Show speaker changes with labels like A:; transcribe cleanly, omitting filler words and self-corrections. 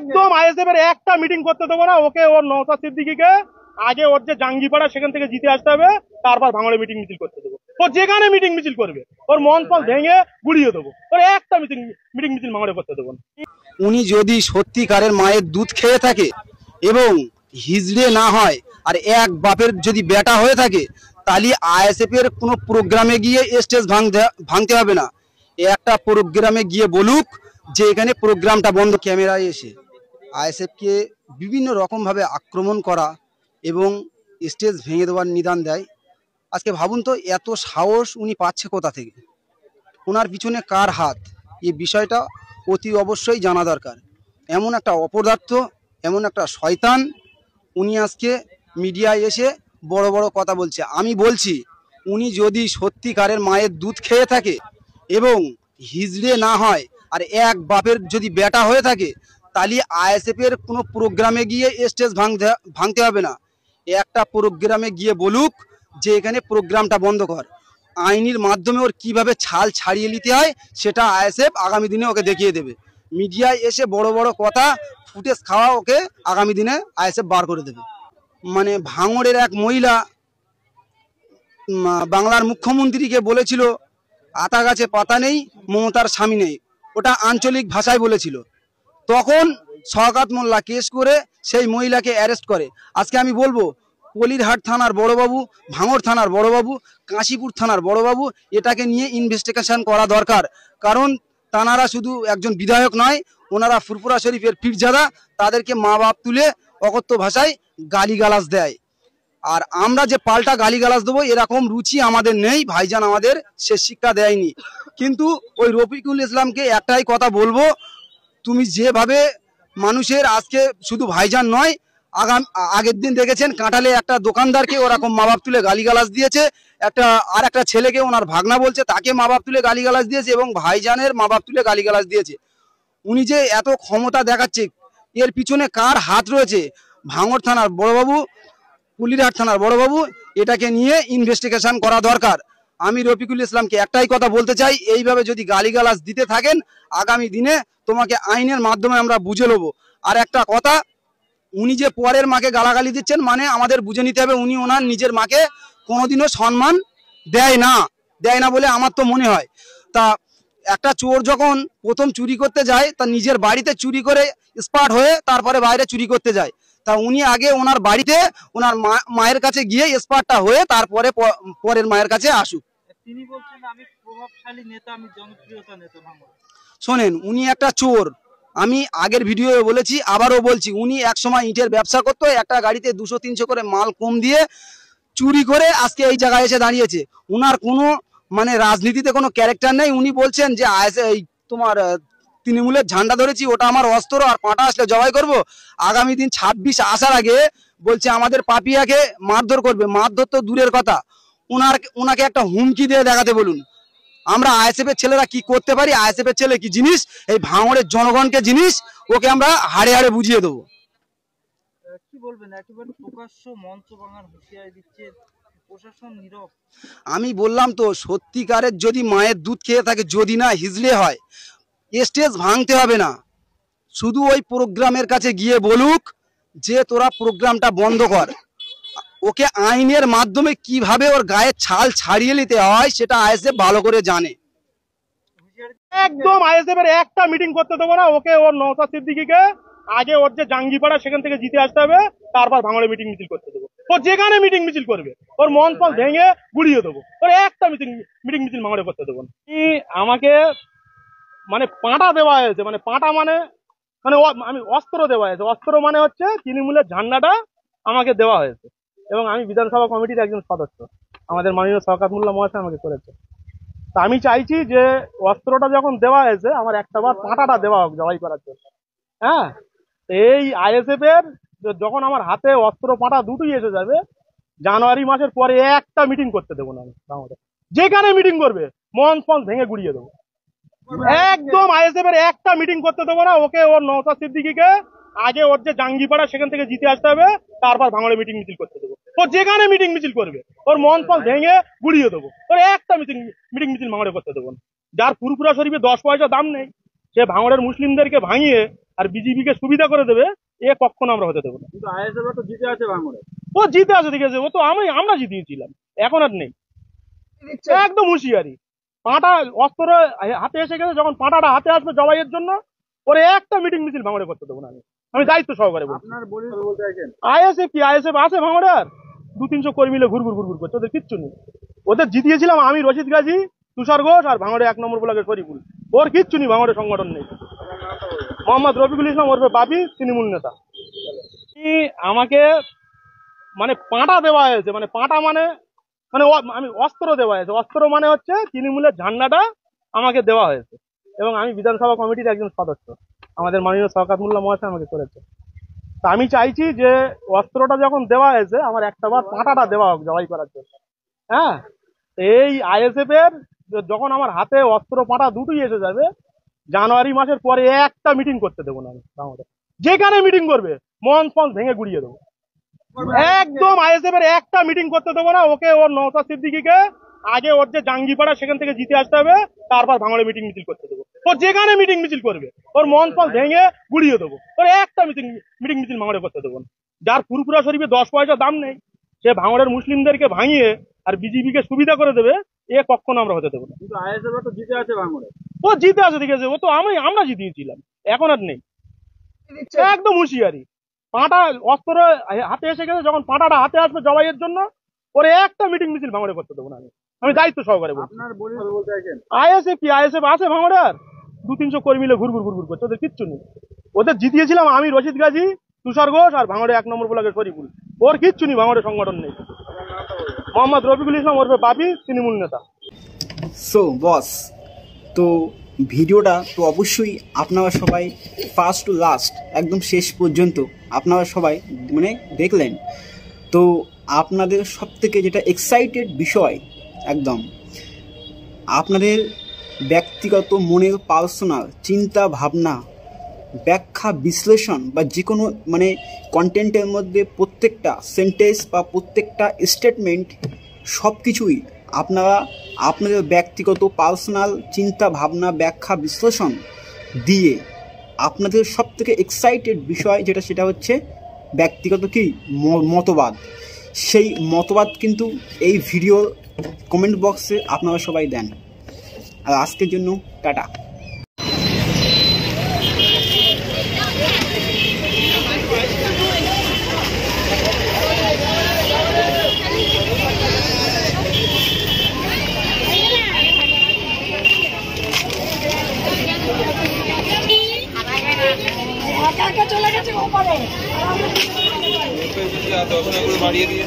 A: একদম আইএসএফ এর একটা মিটিং করতে দেবো না ওকে। ওর নওশাদ সিদ্দিকীকে আগে ওর যে জাঙ্গিপাড়া সেখান থেকে জিতে আসতে হবে, তারপর ভাঙড়ে মিটিং মিছিল করতে দেবো। ও যেখানে মিটিং মিছিল করবে ওর মন ফল ভেঙে গুড়িয়ে দেবো। ওর একটা মিটিং মিছিল ভাঙড়ে করতে দেবো না।
B: উনি যদি সত্যিকারের মায়ের দুধ খেয়ে থাকে এবং হিজড়ে না হয় আর এক বাপের যদি বেটা হয়ে থাকে, তাহলে আইএসএফ এর কোনো প্রোগ্রামে গিয়ে স্টেজ ভাঙতে হবে না। একটা প্রোগ্রামে গিয়ে বলুক যে এখানে প্রোগ্রামটা বন্ধ। ক্যামেরায় এসে আইএসএফকে বিভিন্ন রকমভাবে আক্রমণ করা এবং স্টেজ ভেঙে দেওয়ার নিদান দেয়। আজকে ভাবুন তো এত সাহস উনি পাচ্ছে কোথা থেকে, ওনার পিছনে কার হাত, এই বিষয়টা অতি অবশ্যই জানা দরকার। এমন একটা অপদার্থ, এমন একটা শয়তান উনি আজকে মিডিয়ায় এসে বড় বড় কথা বলছে। আমি বলছি উনি যদি সত্যিকারের মায়ের দুধ খেয়ে থাকে এবং হিজড়ে না হয় আর এক বাপের যদি বেটা হয়ে থাকে, তাহলে আইএসএফ এর কোনো প্রোগ্রামে গিয়ে স্টেজ ভাঙতে হবে না। একটা প্রোগ্রামে গিয়ে বলুক যে এখানে প্রোগ্রামটা বন্ধ কর। আইনের মাধ্যমে ওর কিভাবে ছাল ছাড়িয়ে নিতে হয় সেটা আইএসএফ আগামী দিনে ওকে দেখিয়ে দেবে। মিডিয়ায় এসে বড় বড় কথা ফুটেজ খাওয়া ওকে আগামী দিনে আইএসএফ বার করে দেবে। মানে ভাঙড়ের এক মহিলা বাংলার মুখ্যমন্ত্রীকে বলেছিল আতা গাছে পাতা নেই, মমতার স্বামী নেই। ওটা আঞ্চলিক ভাষায় বলেছিল। তখন শওকত মোল্লা কেস করে সেই মহিলাকে অ্যারেস্ট করে। আজকে আমি বলবো পলিরহাট থানার বড়বাবু, ভাঙড় থানার বড়বাবু, কাশীপুর থানার বড়বাবু এটাকে নিয়ে ইনভেস্টিগেশন করা দরকার। কারণ তানারা শুধু একজন বিধায়ক নয়, ওনারা ফুরফুরা শরীফের পীরজাদা। তাদেরকে মা বাপ তুলে অকথ্য ভাষায় গালিগালাজ দেয়। আর আমরা যে পাল্টা গালিগালাজ দেবো এরকম রুচি আমাদের নেই। ভাইজান আমাদের সে শিক্ষা দেয়নি। কিন্তু ওই রফিকুল ইসলামকে একটাই কথা বলবো, তুমি যেভাবে মানুষের আজকে শুধু ভাইজান নয়, আগের দিন দেখেছেন কাঁঠালে একটা দোকানদারকে ওরকম মা বাপ তুলে গালিগালাজ দিয়েছে, আর একটা ছেলেকে ওনার ভাগনা বলছে তাকে মা বাপ তুলে গালিগালাজ দিয়েছে, এবং ভাইজানের মা বাপ তুলে গালিগালাজ দিয়েছে। উনি যে এত ক্ষমতা দেখাচ্ছে এর পিছনে কার হাত রয়েছে? ভাঙড় থানার বড়বাবু, পুলিরহাট থানার বড়বাবু এটাকে নিয়ে ইনভেস্টিগেশন করা দরকার। আমি রফিকুল ইসলামকে একটাই কথা বলতে চাই, এইভাবে যদি গালিগালাজ দিতে থাকেন আগামী দিনে তোমাকে আইনের মাধ্যমে আমরা বুঝে নেবো। আর একটা কথা, উনি যে পরের মাকে গালাগালি দিচ্ছেন মানে আমাদের বুঝে নিতে হবে উনি ওনার নিজের মাকে কোনোদিনও সম্মান দেয় না বলে আমার তো মনে হয়। তা একটা চোর যখন প্রথম চুরি করতে যায় তা নিজের বাড়িতে চুরি করে স্পার্ট হয়ে তারপরে বাইরে চুরি করতে যায়। তা উনি আগে ওনার বাড়িতে ওনার মায়ের কাছে গিয়ে স্পার্টটা হয়ে তারপরে পরের মায়ের কাছে আসুক। তিনি বলছেন আমি প্রভাবশালী নেতা, আমি জনপ্রিয়তা নেতা। শোনেন, উনি একটা চোর। আমি আগের ভিডিও বলেছি, আবারও বলছি, উনি একসময় ইটের ব্যবসা করতো, একটা গাড়িতে 200-300 করে মাল কম দিয়ে চুরি করে আজকে এই জায়গায় এসে দাঁড়িয়েছে। উনার কোনো মানে রাজনীতিতে কোনো ক্যারেক্টার নেই। উনি বলছেন যে এই তোমার তৃণমূলের ঝান্ডা ধরেছি, ওটা আমার অস্ত্র, আর পাঁটা আসলে জবাই করব। আগামী দিন 26 আসার আগে বলছে আমাদের পাপিয়াকে মারধর করবে। মারধর তো দূরের কথা, ওনাকে একটা হুমকি দিয়ে দেখাতে বলুন আমরা আইএসএফ এর ছেলেরা কি করতে পারি। আইএসএফ এর ছেলে কি জিনিস, এই ভাঙড়ের জনগণকে জিনিস, ওকে আমরা হাড়ে হাড়ে বুঝিয়ে দেবো। কি বলবেন, একেবারে প্রকাশ্য মঞ্চ ভাঙার হুঁশিয়ারি দিচ্ছে প্রশাসন, নীরব। আমি বললাম তো, সত্যিকারের যদি মায়ের দুধ খেয়ে থাকে, যদি না হিজড়ে হয়, স্টেজ ভাঙতে হবে না। শুধু ওই প্রোগ্রামের কাছে গিয়ে বলুক যে তোরা প্রোগ্রামটা বন্ধ কর। ওকে আইনের মাধ্যমে কিভাবে ওর গায়ের ছাল ছাড়িয়ে নিতে হয় সেটা আইএসএফ ভালো করে জানে।
A: একদম আইএসএফ এর একটা মিটিং করতে দেবো না ওকে। ওর নওশাদ সিদ্দিকীকে আগে ওর যে জাঙ্গিপাড়া সেখান থেকে জিতে আসতে হবে, তারপর ভাঙড়ে মিটিং মিছিল করতে দেবো। ও যেখানে মিটিং মিছিল করবে ওর মন ফল ভেঙে গুড়িয়ে দেবো। ওর একটা মিটিং মিছিল ভাঙড়ে করতে দেবো না। আমাকে মানে পাঁটা দেওয়া হয়েছে, মানে পাঁটা মানে আমি অস্ত্র দেওয়া হয়েছে। অস্ত্র মানে হচ্ছে তৃণমূলের ঝান্ডাটা আমাকে দেওয়া হয়েছে, এবং আমি বিধানসভা কমিটির একজন সদস্য। আমাদের মাননীয় শওকত মোল্লা মহাশয় আমাকে করেছে। তা আমি চাইছি যে অস্ত্রটা যখন দেওয়া হয়েছে আমার একটাবার পাঁটাটা দেওয়া হোক জবাই করার জন্য। হ্যাঁ, এই আইএসএফ এর যখন আমার হাতে অস্ত্র পাঁটা দুটোই এসে যাবে, জানুয়ারি মাসের পরে একটা মিটিং করতে দেবো না আমি। যেখানে মিটিং করবে মন ফন ভেঙে গুড়িয়ে দেবো। একদম আইএসএফ এর একটা মিটিং করতে দেবো না ওকে। ওর নওশাদ সিদ্দিকীকে আগে ওর যে জাঙ্গিপাড়া সেখান থেকে জিতে আসতে হবে, তারপর ভাঙড়ে মিটিং মিছিল করতে দেবো। ও যেখানে মিটিং মিছিল করবে ওর মন ফল ভেঙে গুড়িয়ে দেবো। ওর একটা মিটিং মিছিল ভাঙড়ে করতে দেবো না। যার ফুরফুরা শরীফে 10 পয়সা দাম নেই, সে ভাঙড়ের মুসলিমদেরকে ভাঙিয়ে আর বিজেপি কে সুবিধা করে দেবে, এ কখনো আমরা হতে দেবো না।
C: কিন্তু আইএসএফ তো জিতে আছে ভাঙড়ে।
A: ও জিতে আছে, ঠিক আছে, ও তো আমরা জিতিয়েছিলাম, এখন আর নেই। একদম হুঁশিয়ারি, পাঁটা অস্ত্র হাতে এসে গেছে, যখন পাঁটাটা হাতে আসবে জবাইয়ের জন্য, ওরে একটা মিটিং মিছিল ভাঙড়ে করতে দেবো না। আমি দায়িত্ব সহকারে বলছি।
C: আপনার বলতে আছেন
A: আইএসএফ কি, আইএসএফ আছে ভাঙড়ে আর 2-300 কর্মী মিলে ঘুরঘুর ঘুরঘুর করছে, ওদের কিচ্ছু নেই। ওদের জিতিয়েছিলাম আমি, রশিদ গাজী, তুষার ঘোষ, আর ভাঙড়ে 1 নম্বর ব্লকের শরীফুল। ওর কিচ্ছু নেই, ভাঙড়ে সংগঠন নেই। মোহাম্মদ রফিকুল ইসলাম ওরফে বাপি, তৃণমূল নেতা। আমাকে মানে পাঁটা দেওয়া হয়েছে, মানে পাঁটা মানে মানে আমি অস্ত্র দেওয়া হয়েছে। অস্ত্র মানে হচ্ছে তৃণমূলের ঝান্ডাটা আমাকে দেওয়া হয়েছে, এবং আমি বিধানসভা কমিটির একজন সদস্য, আমাদের মাননীয় শওকত মোল্লা মহাশয় আমাকে করেছে। তা আমি চাইছি যে অস্ত্রটা যখন দেওয়া হয়েছে, আমার একটাবার পাঁটাটা দেওয়া হোক জবাই করার জন্য। হ্যাঁ, এই আইএসএফ এর যখন আমার হাতে অস্ত্র পাঁটা দুটোই এসে যাবে, জানুয়ারি মাসের পরে একটা মিটিং করতে দেবো না আমি। যেখানে মিটিং করবে মঞ্চ ফঞ্চ ভেঙে গুড়িয়ে দেবো, একদম আইএসএফ এর একটা মিটিং করতে দেবো না। ওকে ওর নওশাদ সিদ্দিকীকে আগে ওর যে জাঙ্গিপাড়া সেখান থেকে জিতে আসতে হবে, তারপর ভাঙড়ে মিটিং মিছিল করতে দেবো। ও যেখানে মিটিং মিছিল করবে ওর মঞ্চ ফঞ্চ ভেঙে গুড়িয়ে দেবো, ওর একটা মিটিং মিছিল ভাঙড়ে করতে দেবো না। যার ফুরফুরা শরীফে 10 পয়সা দাম নেই, সে ভাঙড়ের মুসলিমদেরকে ভাঙিয়ে আর বিজেপি কে সুবিধা করে দেবে, এ কখনো আমরা হতে দেবো না।
C: কিন্তু আইএসএফ তো জিতে আছে ভাঙড়ে।
A: ও জিতে আছে, ঠিক আছে, ও তো আমরা জিতিয়েছিলাম, এখন আর নেই। একদম হুঁশিয়ারি, পাঁটা অস্ত্র হাতে এসে গেছে, যখন পাঁটাটা হাতে আসবে জবাইয়ের জন্য, ওরে একটা মিটিং মিছিল ভাঙড়ে করতে দেবো না আমি দায়িত্ব সহকারে বলছি।
C: আপনার বলতে আছেন
A: আইএসএফ কি, আইএসএফ আছে ভাঙড়ে আর 2-300 কর্মী মিলে ঘুরঘুর ঘুরঘুর করছে, ওদের কিচ্ছু নেই। ওদের জিতিয়েছিলাম আমি, রশিদ গাজী, তুষার ঘোষ, আর ভাঙড়ে 1 নম্বর ব্লকের শরীফুল। ওর কিচ্ছু নেই, ভাঙড়ে সংগঠন নেই। মোহাম্মদ রফিকুল ইসলাম ওরফে বাপি, তৃণমূল নেতা।
D: সো বস, তো ভিডিওটা তো অবশ্যই আপনারা সবাই ফার্স্ট টু লাস্ট একদম শেষ পর্যন্ত আপনারা সবাই মানে দেখলেন। তো আপনাদের সবথেকে যেটা এক্সাইটেড বিষয়, একদম আপনাদের ব্যক্তিগত মনের পার্সোনাল চিন্তা ভাবনা, ব্যাখ্যা, বিশ্লেষণ বা যে কোনো মানে কন্টেন্টের মধ্যে প্রত্যেকটা সেন্টেন্স বা প্রত্যেকটা স্টেটমেন্ট সব কিছুই আপনারা আপনাদের ব্যক্তিগত পার্সোনাল চিন্তা ভাবনা, ব্যাখ্যা, বিশ্লেষণ দিয়ে আপনাদের সবথেকে এক্সাইটেড বিষয় যেটা, সেটা হচ্ছে ব্যক্তিগত কি মতবাদ। সেই মতবাদ কিন্তু এই ভিডিওর কমেন্ট বক্সে আপনারা সবাই দেন। আর আজকের জন্য টাটা।
E: চলে গেছে ওপারে
C: বাড়িয়ে দিয়ে